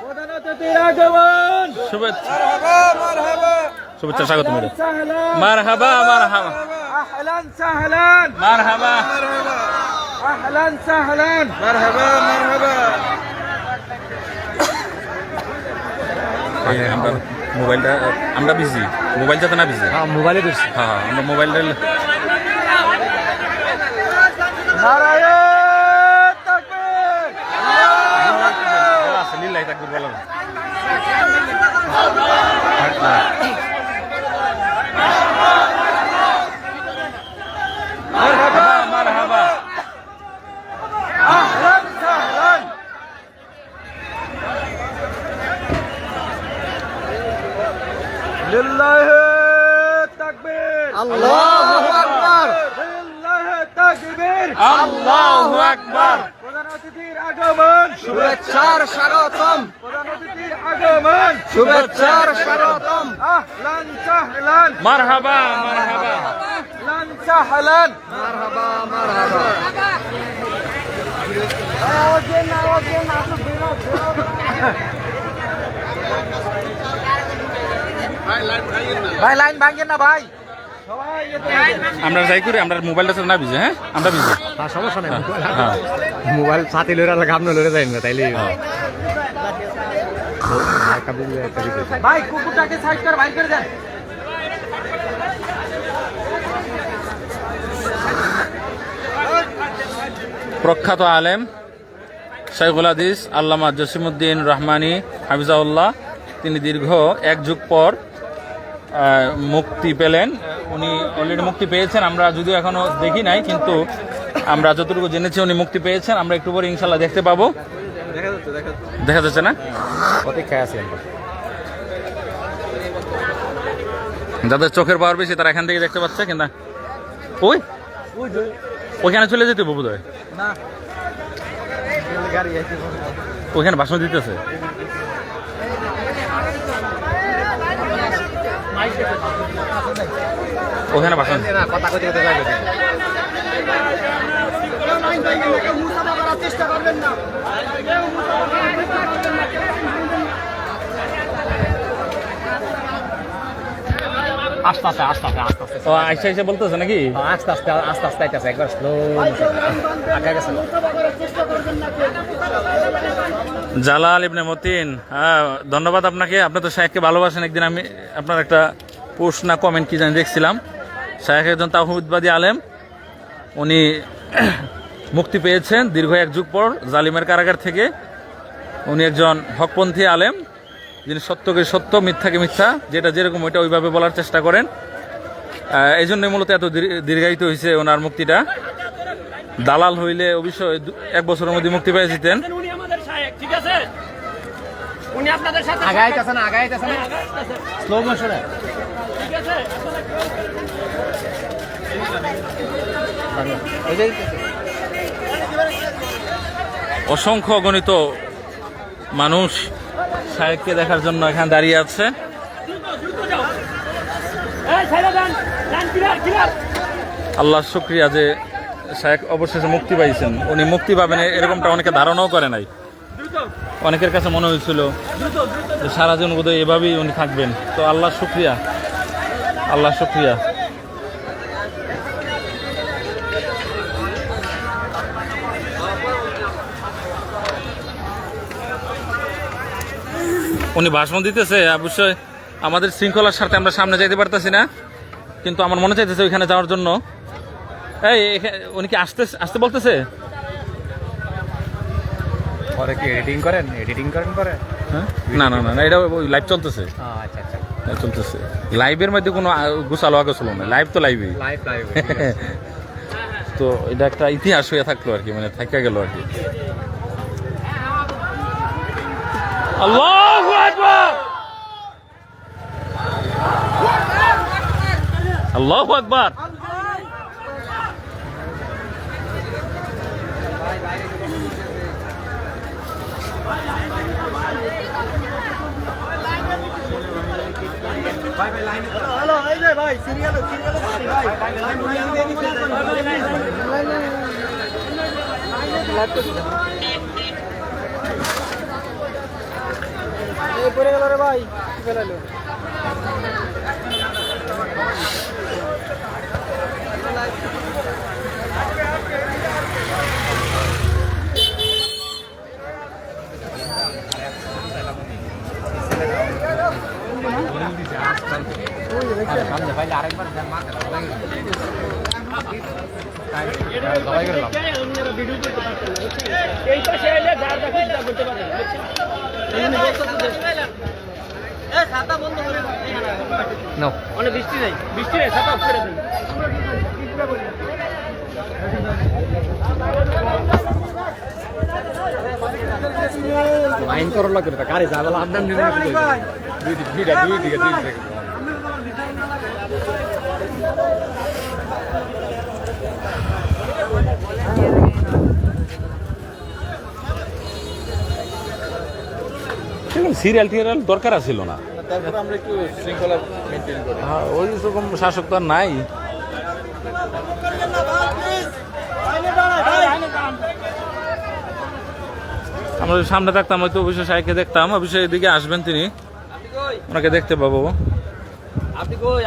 প্রধান অতিথির আগমন। শুভেচ্ছা শুভেচ্ছা স্বাগত মারহাবা মারহাবা আহলান সাহলান মারহাবা আহলান সাহলান মারহাবা মারহাবা। আমরা মোবাইলটা আমরা বিজি মোবাইলটা না বিজি মোবাইলে বেশি হ্যাঁ আমরা মোবাইলটা নারায়ণ তাকবীর আছে নীলাই তাকবীর বলো মারহাবা মারহাবা আহলান সাহলান। লিল্লাহি তাকবীর আল্লাহু আকবার লিল্লাহি তাকবীর আল্লাহু আকবার। প্রধান অতিথির আগমন। শুভেচ্ছার স্বাগতম প্রধান অতিথির আগমন। শুভেচ্ছার স্বাগতম আহলান সাহলান মারহাবা মারহাবা আহলান সাহলান। মারহাবা মারহাবা ভাই লাইন ভাঙেন না ভাই, সবাই আমরা যাই করি আমরা মোবাইলটা না বিজি হ্যাঁ আমরা বিজি তার সমস্যা নাই হ্যাঁ মোবাইল সাথে লড়ে লাগে আপনি লড়ে যাবেন না তাইলে ভাই কুকুরটাকে সাইড করে বাইর করে দেন। প্রখ্যাত আলেম শাইখুল হাদিস আল্লামা জসিমউদ্দিন রহমানী হাফিজাউল্লাহ তিনি দীর্ঘ এক যুগ পর মুক্তি পেলেন। উনি অলরেডি মুক্তি পেয়েছেন, আমরা যদিও এখনো দেখি নাই, কিন্তু আমরা যতটুকু জেনেছি উনি মুক্তি পেয়েছেন। আমরা একটু পরে ইনশাল্লাহ দেখতে পাবো। দেখা যাচ্ছে না অপেক্ষায় আছি আমরা। যাদের চোখের পাওয়ার বেশি তারা এখান থেকে দেখতে পাচ্ছে, কিন্তু ওই ওইখানে চলে যেতে বোধ হয়, না গাড়ি আছে ওইখানে ভাষণ দিতেছে। ওখানে ভাষণ কথা কইতে কইতে যাবে চেষ্টা করবেন না। আস্তে আস্তে আস্তে আস্তে আস্তে আস্তে ও আইসা আইসা বলতেছে নাকি আস্তে আস্তে আস্তে আস্তে আইতেছে একবার স্লো আগে গেছে জালাল ইবনে মতিন, হ্যাঁ ধন্যবাদ আপনাকে। আপনি তো শায়েখকে ভালোবাসেন। একদিন আমি আপনার একটা পোস্ট না কমেন্ট কি জানি দেখছিলাম। শায়েখ একজন তাওহীদবাদী আলেম, উনি মুক্তি পেয়েছেন দীর্ঘ এক যুগ পর জালিমের কারাগার থেকে। উনি একজন হকপন্থী আলেম, যিনি সত্যকে সত্য মিথ্যাকে মিথ্যা, যেটা যেরকম ওইটা ওইভাবে বলার চেষ্টা করেন। এই জন্যই মূলত এত দীর্ঘায়িত হয়েছে ওনার মুক্তিটা। দালাল হইলে অবশ্যই এক বছরের মধ্যে মুক্তি পেয়ে যেতেন। উনি আমাদের শায়েখ, ঠিক আছে? উনি আপনাদের সাথে আগাইতেছে না আগাইতেছে না স্লো মোশনে ঠিক আছে? এই যে অসংখ্য অগণিত মানুষ শায়েখকে দেখার জন্য এখানে দাঁড়িয়ে আছে। দ্রুত যাও। এই ছেড়ে দেন, দেন ক্লিয়ার। আল্লাহর শুকরিয়া যে শায়েখ অবশেষে মুক্তি পাইছেন। উনি মুক্তি পাবেন এরকমটা অনেকে ধারণাও করে নাই। অনেকের কাছে মনে হয়েছিল যে সারা জীবন বোধহয় এভাবেই উনি থাকবেন। তো আল্লাহর শুকরিয়া, আল্লাহর শুকরিয়া। উনি ভাষণ দিতেছে, অবশ্যই আমাদের শৃঙ্খলার স্বার্থে আমরা সামনে যাইতে পারতেছি না, কিন্তু আমার মনে চাইতেছে ওইখানে যাওয়ার জন্য। এই উনি কি আসতে আসতে বলতেছে? পরে কি এডিটিং করেন পরে হ্যাঁ? না না না না, এটা লাইভ চলতেছে, আচ্ছা আচ্ছা লাইভ চলতেছে। লাইভের মধ্যে কোনো গুছালো আগে চলো না, লাইভ তো লাইভই। লাইভ লাইভ তো এটা একটা ইতিহাস হয়ে থাকলো আর কি, মানে থাকা গেল আর কি। আল্লাহু আকবার, আল্লাহু আকবার। হ্যালো এই যে ভাই সিরিয়াল ভাই লাইন দিয়ে দিতে পড়ে গেল রে ভাই, কি ফেলাইলো? সামনে ভাই আরেকবার মাথা এই পাশে এলে যার দেখি তা করতে পারবে নো অনেক বৃষ্টি নেই ছাতা অফ করে দিন মাইন্ড করো লাগে তো গাড়ি যাবে আপনার নিয়ে দুই দিকে সিরিয়াল টিরিয়াল দরকার ছিল না, তারপর আমরা একটু শৃঙ্খলা মেনটেন করি। হ্যাঁ, ওই রকম শাসক তো আর নাই। আমরা যদি সামনে থাকতাম হয়তো অবশ্যই সাইকে দেখতাম, অবশ্যই এদিকে আসবেন তিনি, ওনাকে দেখতে পাবো। আপনি কই?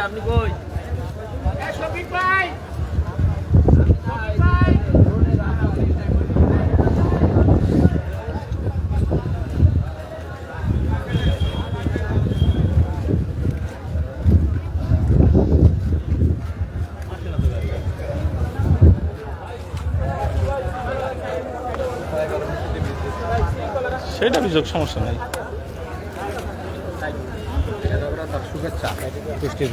সেটা অভিযোগ, সমস্যা নাই। শুভেচ্ছা বৃষ্টি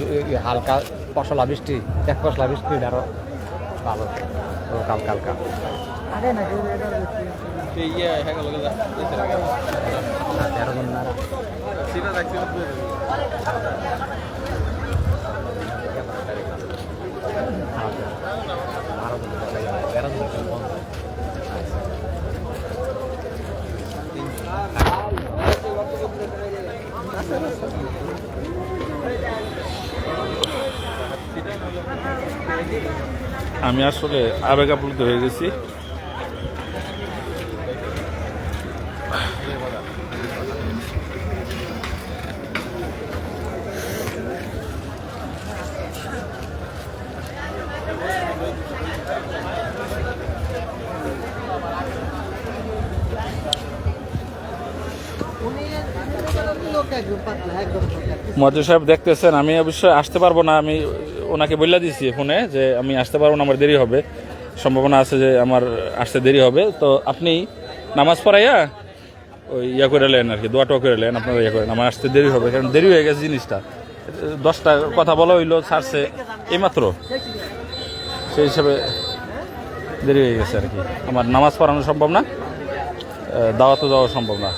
হালকা পশলা বৃষ্টি, এক পশলা বৃষ্টি আরো ভালো কালকা আমি আসলে আবেগ আপ্লুত হয়ে গেছি। মহাজু সাহেব দেখতেছেন, আমি অবশ্যই আসতে পারবো না। আমি ওনাকে বলে দিয়েছি ফোনে যে আমি আসতে পারবো না, আমার দেরি হবে, সম্ভাবনা আছে যে আমার আসতে দেরি হবে। তো আপনি নামাজ পড়াইয়া ওই ইয়া করে নেন আর কি, দোয়াটা করে নেন, আপনারা ইয়া করেন, আমার আসতে দেরি হবে, কারণ দেরি হয়ে গেছে জিনিসটা। 10টা কথা বলা হইলো, ছাড়ছে এইমাত্র, সেই হিসাবে দেরি হয়ে গেছে আর কি। আমার নামাজ পড়ানো সম্ভব না, দাওয়াতও যাওয়া সম্ভব না।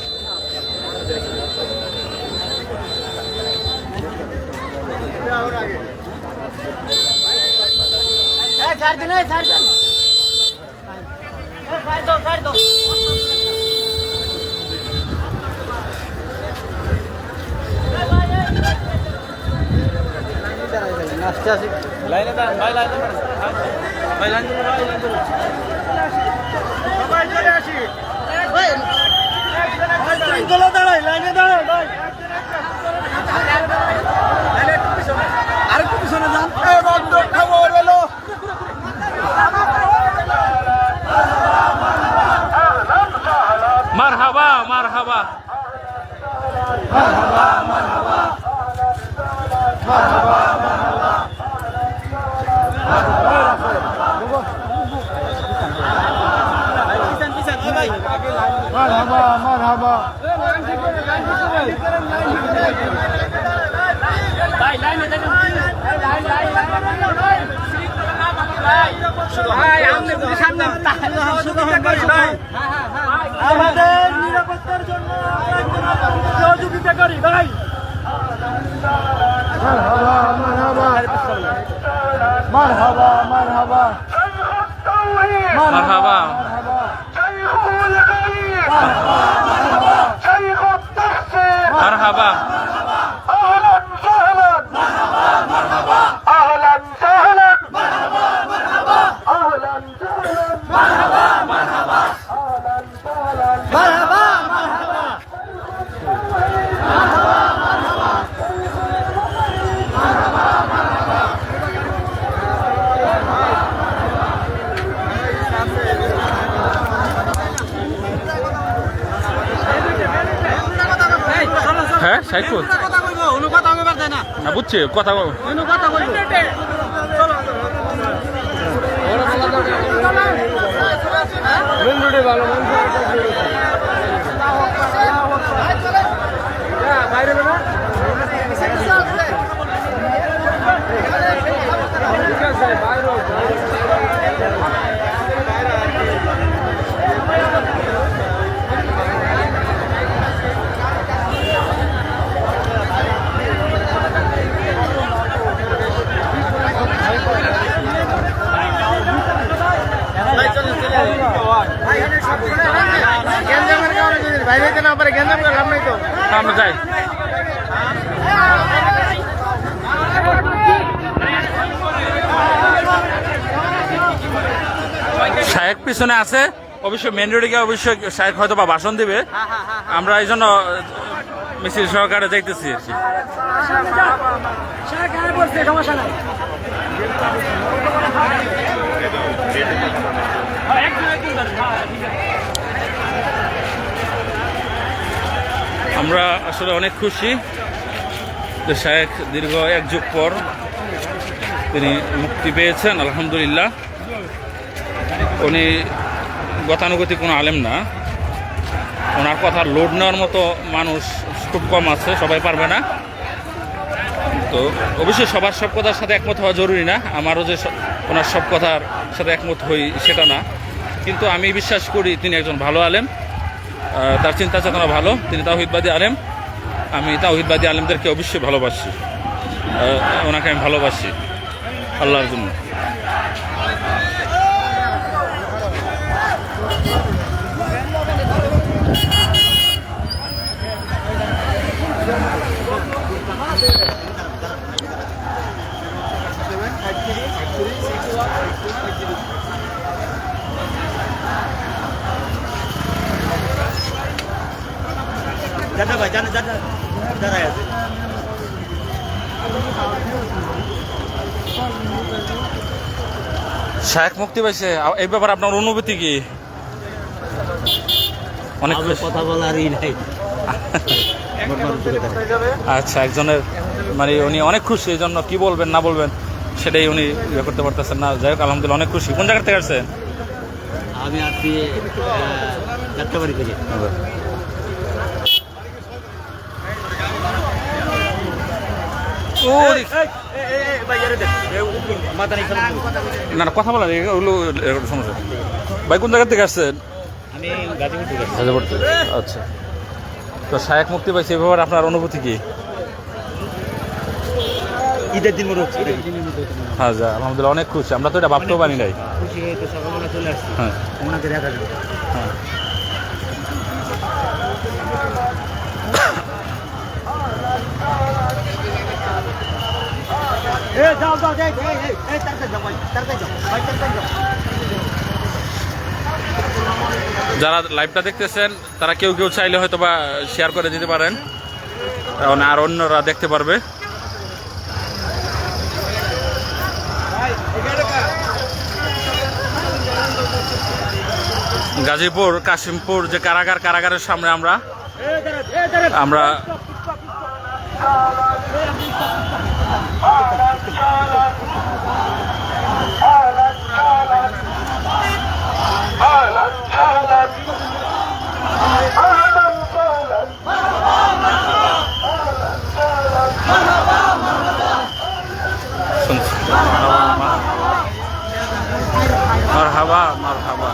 লাইনে দাঁড়ান ভাই, লাইনে দাঁড়ান ভাই, লাইন ধরুন ভাই, লাইন ধরুন সবাই, চলে আসি শৃঙ্খলা দাঁড়াই, লাইনে দাঁড়ান ভাই, লাইনে একটু পিছনে, আরেকটু পিছনে যান। বন্ধ খবর এলো, মারহাবা মারহাবা মারহাবা মারহাবা মারহাবা মারহাবা মারহাবা ভাই লাইনে দেখেন আমাদের নিরাপত্তার জন্য সহযোগিতা করি ভাই। মারহাবা মারহাবা মারহাবা মারহাবা মারহাবা মারহাবা মারহাবা মারহাবা শাহেক কই? কথা কইব অনু কথা কইবার দেয় না না বুঝছি কথা অনু কথা কইব চলো মেন রোডে ভালো বাইরে না আমরা যাই। শাহেক পিছনে আছে, অবশ্যই মেন রোডে গিয়ে অবশ্যই শাহেক হয়তো বা ভাষণ দিবে, আমরা এই জন্য মিছিল সহকারে যাইতেছি আর কি। আমরা আসলে অনেক খুশি যে শাহেক দীর্ঘ 1 যুগ পর তিনি মুক্তি পেয়েছেন, আলহামদুলিল্লাহ। উনি গতানুগতিক কোনো আলেম না, ওনার কথা লোড নেওয়ার মতো মানুষ খুব কম আছে, সবাই পারবে না। তো অবশ্যই সবার সব কথার সাথে একমত হওয়া জরুরি না, আমারও যে ওনার সব কথার সাথে একমত হই সেটা না, কিন্তু আমি বিশ্বাস করি তিনি একজন ভালো আলেম, তার চিন্তা চেতনা ভালো, তিনি তাওহীদবাদী আলেম। আমি তাওহীদবাদী আলেমদেরকে অবশ্যই ভালোবাসি, ওনাকে আমি ভালোবাসি আল্লাহর জন্য। জানা ভাই জানা জানা দাঁড়ায় আছে। শাহেক মুক্তি পাইছে, এই ব্যাপারে আপনার অনুভূতি কি? অনেক কথা বলারই নাই। আচ্ছা, একজনের মানে উনি অনেক খুশি, এই জন্য কি বলবেন না বলবেন সেটাই উনি ইয়ে করতে পারতেছেন না। যাই হোক, আলহামদুলিল্লাহ অনেক খুশি। কোন জায়গা থেকে আসছেন? আমি আসছি যাত্রাবাড়ি থেকে। না না, কথা বলার ওগুলো সমস্যা। ভাই কোন জায়গা থেকে আসছেন? আমি গাজীপুর থেকে। গাজীপুর থেকে, আচ্ছা। তো শাহেক মুক্তি পাইছে, এই ব্যাপারে আপনার অনুভূতি কি? ঈদের দিন মনে হচ্ছে। হ্যাঁ, যা আলহামদুলিল্লাহ অনেক খুশি, আমরা তো এটা ভাবতেও পারি নাই। খুশি হয়ে তো সকালবেলা চলে আসছি। হ্যাঁ ওনাকে দেখা যাবে। হ্যাঁ, যাও যাও যাই তাড়াতাড়ি যাও ভাই, তাড়াতাড়ি যাও ভাই, তাড়াতাড়ি যাও। যারা লাইভটা দেখতেছেন তারা কেউ কেউ চাইলে হয়তো বা শেয়ার করে দিতে পারেন, কারণ আর অন্যরা দেখতে পারবে। গাজীপুর কাশিমপুর যে কারাগারের সামনে আমরা মারহাবা মারহাবা।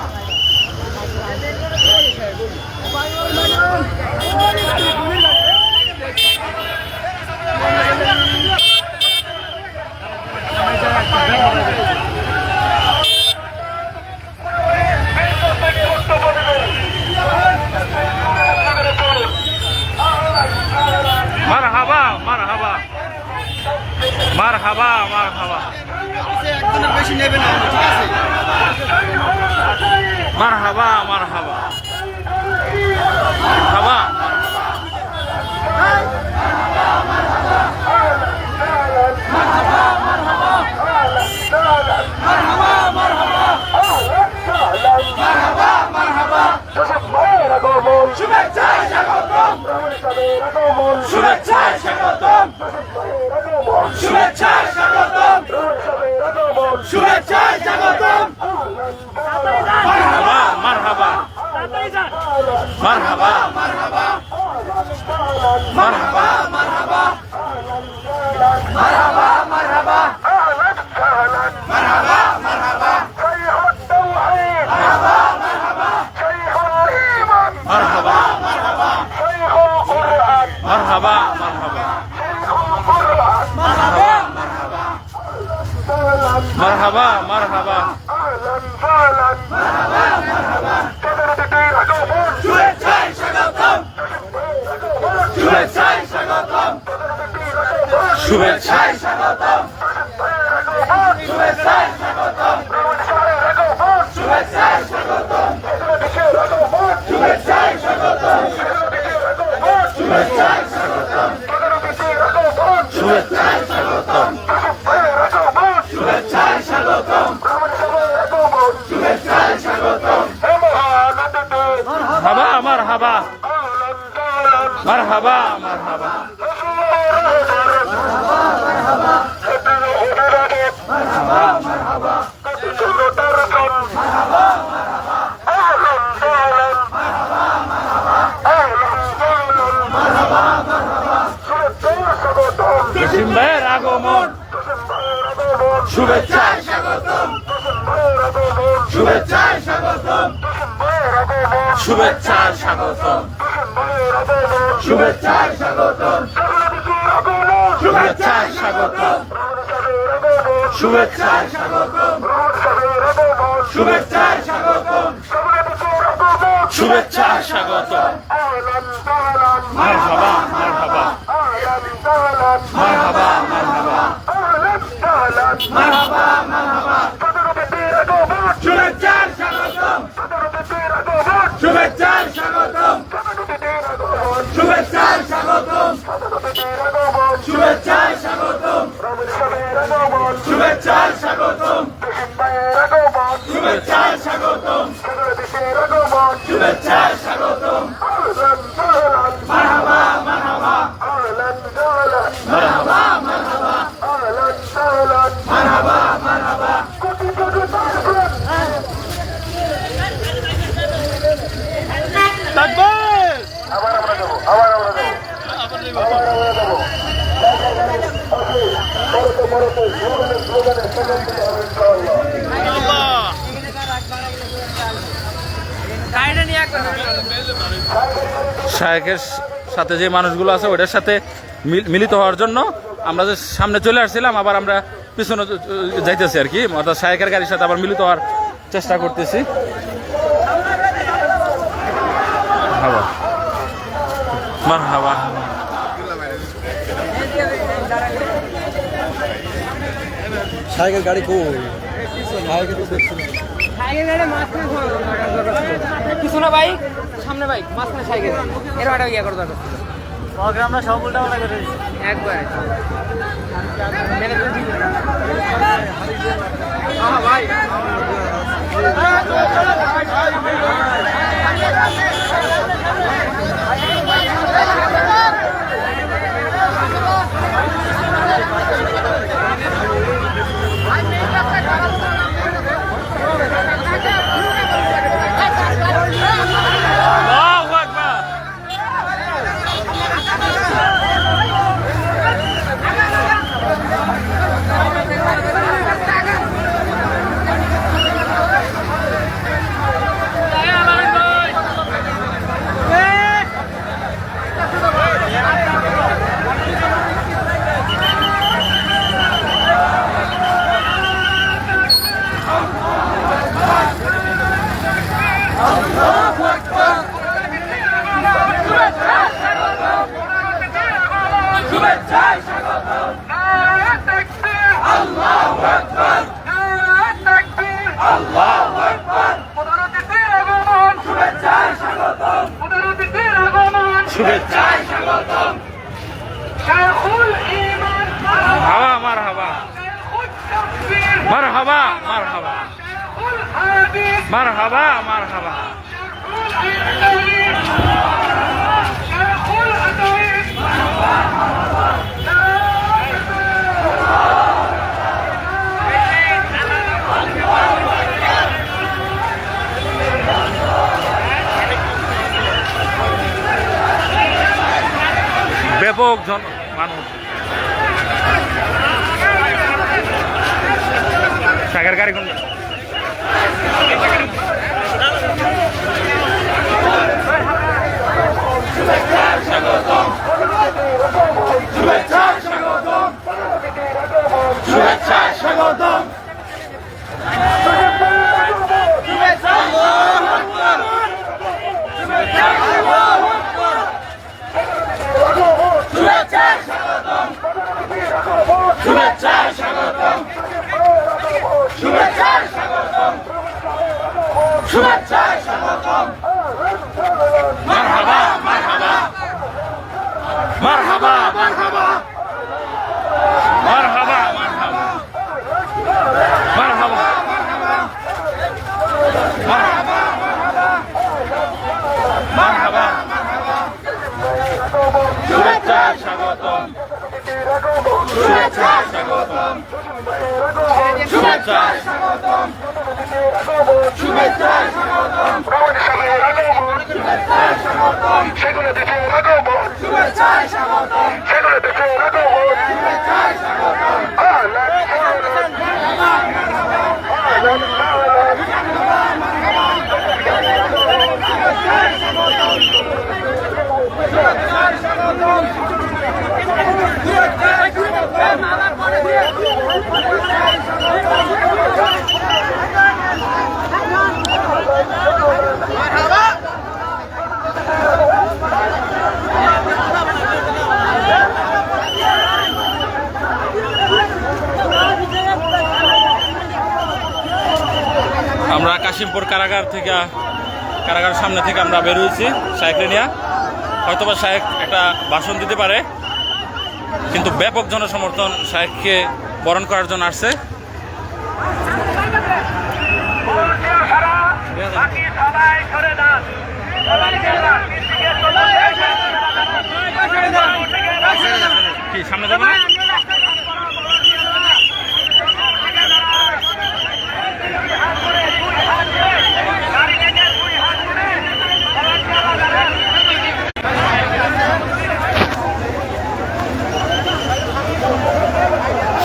মারহাবা মারহাবা মারহাবা মারহাবা একজনের বেশি নেবে না, ঠিক আছে? মারহাবা মারহাবা মারহাবা। শুভেচ্ছা শুভেচ্ছায় স্বাগতম, শুভেচ্ছায় স্বাগতম, শুভেচ্ছায় স্বাগতম। মারহাবা মারহাবা মারহাবা মারহাবা মারহাবা মারহাবা মারহাবা মারহাবা মারহাবা মারহাবা মারহাবা মারহাবা মারহাবা মারহাবা শুভেচ্ছায় স্বাগতম, শুভেচ্ছায় স্বাগতম, শুভেচ্ছায় স্বাগতম, শুভেচ্ছায় স্বাগতম, শুভেচ্ছায় স্বাগতম, শুভেচ্ছায় স্বাগতম, শুভেচ্ছায় স্বাগতম, শুভেচ্ছায় স্বাগতম, শুভেচ্ছায় স্বাগতম, শুভেচ্ছায় স্বাগতম। মারহাবা মারহাবা মারহাবা মারহাবা জসিম ভাইয়ের আগমন, শুভেচ্ছায় স্বাগতম, শুভেচ্ছায় স্বাগতম, শুভেচ্ছায় স্বাগতম, শুভেচ্ছায় স্বাগতম, শুভেচ্ছায় স্বাগতম, শুভেচ্ছায় স্বাগতম, শুভেচ্ছায় স্বাগতম, শুভেচ্ছায় স্বাগতম। মারহাবা মারহাবা মারহাবা মারহাবা মারহাবা মারহাবা শুভেচ্ছায় স্বাগতম, শুভেচ্ছায় স্বাগতম, শুভেচ্ছায় স্বাগতম, শুভেচ্ছায় স্বাগতম, শুভেচ্ছায় স্বাগতম, শুভেচ্ছায় স্বাগতম, শুভেচ্ছায় স্বাগতম। মারহাবা মারহাবা মারহাবা মারহাবা মারহাবা মারহাবা। তাকবীর! আবার আমরা দেবো, আবার আমরা দেবো, আবার আমরা দেবো। শায়েকের সাথে যে মানুষগুলো আছে ওটার সাথে মিলিত হওয়ার জন্য আমরা যে সামনে চলে আসছিলাম, আবার আমরা পিছনে যাইতেছি আর কি, অর্থাৎ শায়েকের গাড়ির সাথে আবার মিলিত হওয়ার চেষ্টা করতেছি। মারহাবা সাইকেল গাড়ি কই? সাইকেল তো দেখছি না। পিছনে বাইক, সামনে বাইক, মাঝখানে সাইকেল, এরকম একটা ইয়ে করা দরকার ছিল। আমরা সব উল্টা পাল্টা করে একবারে মেনে তো দিবে না। ভাই আল্লাহু আকবার। শুভেচ্ছায় স্বাগতম। মারহাবা মারহাবা মারহাবা মারহাবা মারহাবা মারহাবা شيخ الأدوية ব্যাপক মানুষ। শাকের গাড়ি কোন মারহাবা মারহাবা মারহাবা মারহাবা মারহাবা মারহাবা শুভেচ্ছা স্বাগতম শুভেচ্ছা স্বাগতম শুভেচ্ছা স্বাগতম শুভেচ্ছা স্বাগতম সেগুলো দেখে আগমন শুভেচ্ছা স্বাগতম সেগুলো দেখে আগমন শুভেচ্ছা স্বাগতম আমরা কাশিমপুর কারাগার সামনে থেকে আমরা বের হয়েছি শায়েখকে নিয়ে। হয়তোবা শায়েখ একটা ভাষণ দিতে পারে, কিন্তু ব্যাপক জনসমর্থন শায়েখকে বরণ করার জন্য আসছে। কি সামনে যাবো না?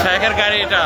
শায়েখের গাড়ি এটা।